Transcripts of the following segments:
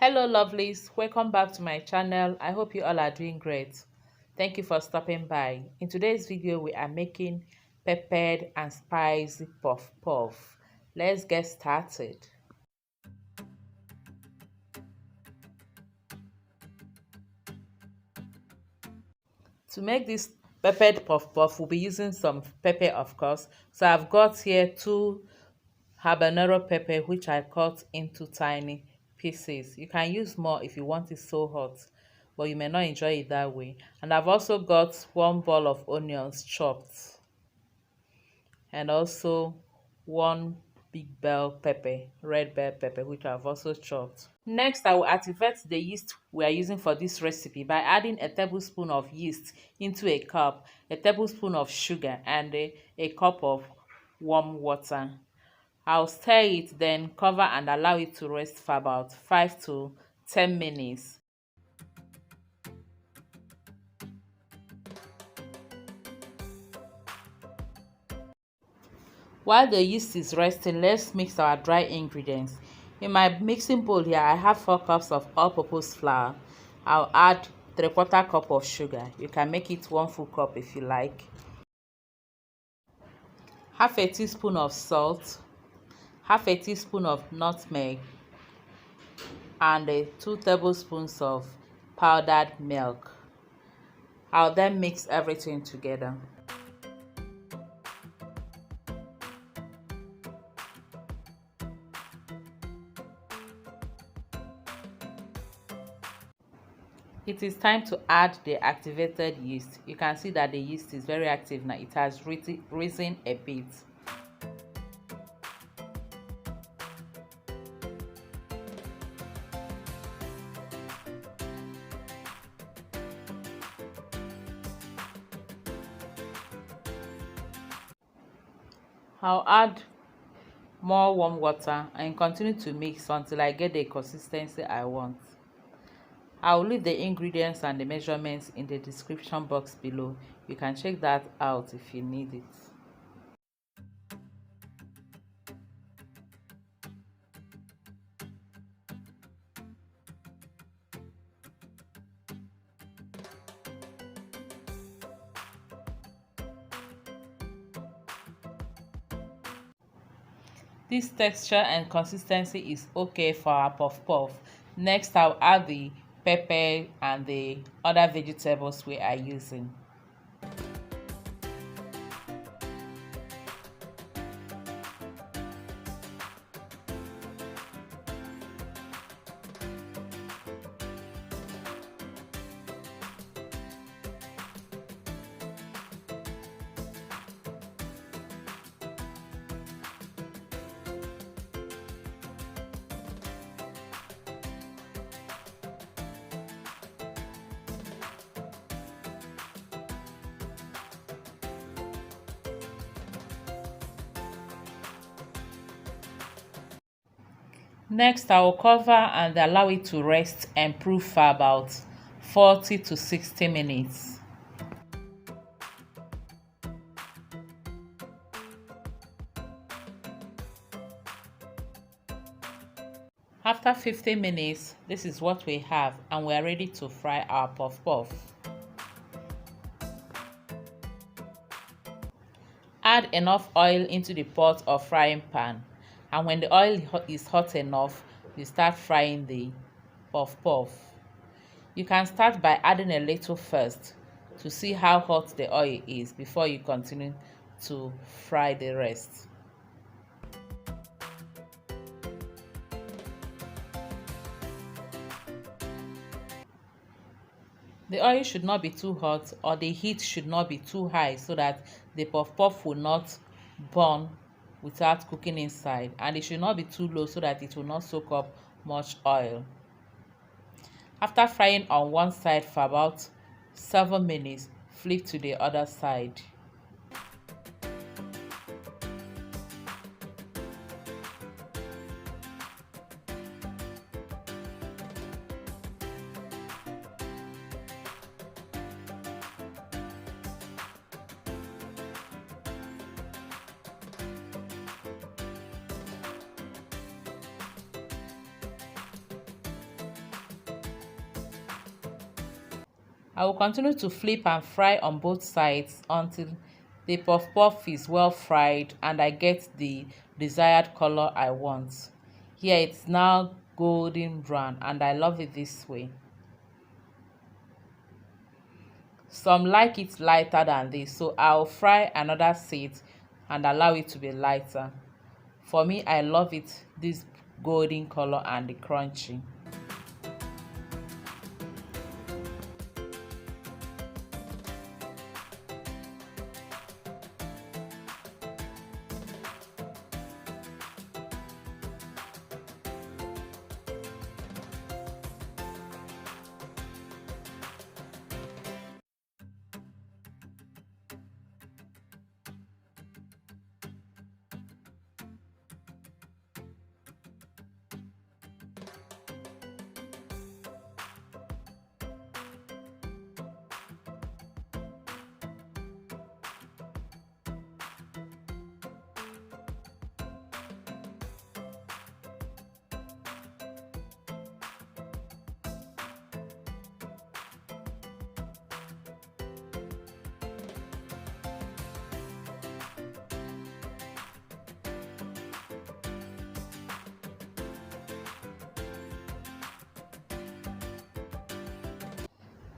Hello lovelies, welcome back to my channel. I hope you all are doing great. Thank you for stopping by. In today's video we are making peppered and spicy puff puff. Let's get started. To make this peppered puff puff, we'll be using some pepper, of course. So I've got here two habanero pepper which I cut into tiny pieces. You can use more if you want it so hot, but you may not enjoy it that way. And I've also got one ball of onions chopped, and also one big bell pepper, red bell pepper, which I've also chopped. Next, I will activate the yeast we are using for this recipe by adding a tablespoon of yeast into a cup, a tablespoon of sugar, and a cup of warm water. I'll stir it, then cover and allow it to rest for about 5 to 10 minutes. While the yeast is resting, let's mix our dry ingredients. In my mixing bowl here, I have 4 cups of all-purpose flour. I'll add 3/4 cup of sugar. You can make it 1 full cup if you like. Half a teaspoon of salt, half a teaspoon of nutmeg, and 2 tablespoons of powdered milk. I'll then mix everything together. It is time to add the activated yeast. You can see that the yeast is very active now. It has risen a bit. I'll add more warm water and continue to mix until I get the consistency I want. I'll leave the ingredients and the measurements in the description box below. You can check that out if you need it. This texture and consistency is okay for our puff puff. Next, I'll add the pepper and the other vegetables we are using. Next, I will cover and allow it to rest and proof for about 40 to 60 minutes. After 15 minutes, this is what we have, and we are ready to fry our puff puff. Add enough oil into the pot or frying pan, and when the oil is hot enough, you start frying the puff puff. You can start by adding a little first to see how hot the oil is before you continue to fry the rest. The oil should not be too hot, or the heat should not be too high, so that the puff puff will not burn without cooking inside, and it should not be too low so that it will not soak up much oil. After frying on one side for about 7 minutes, flip to the other side. I will continue to flip and fry on both sides until the puff puff is well fried and I get the desired color I want. Here it's now golden brown and I love it this way. Some like it lighter than this, so I'll fry another set and allow it to be lighter. For me, I love it this golden color and the crunchy.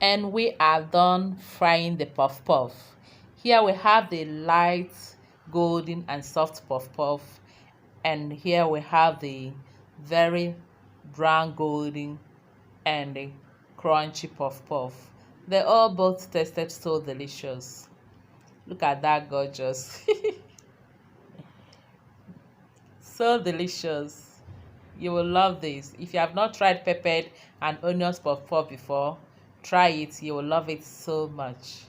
And we are done frying the puff puff. Here we have the light golden and soft puff puff, and here we have the very brown golden and the crunchy puff puff. They all both tasted so delicious. Look at that, gorgeous. So delicious. You will love this. If you have not tried peppered and onions puff puff before, try it. You will love it so much.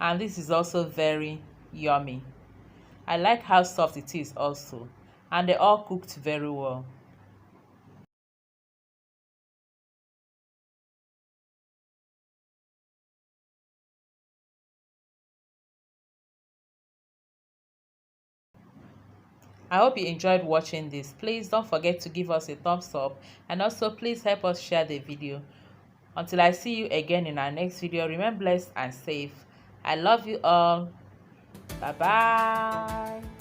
And this is also very yummy. I like how soft it is also, and they all cooked very well. I hope you enjoyed watching this. Please don't forget to give us a thumbs up, and also please help us share the video. Until I see you again in our next video, remain blessed and safe. I love you all. Bye bye.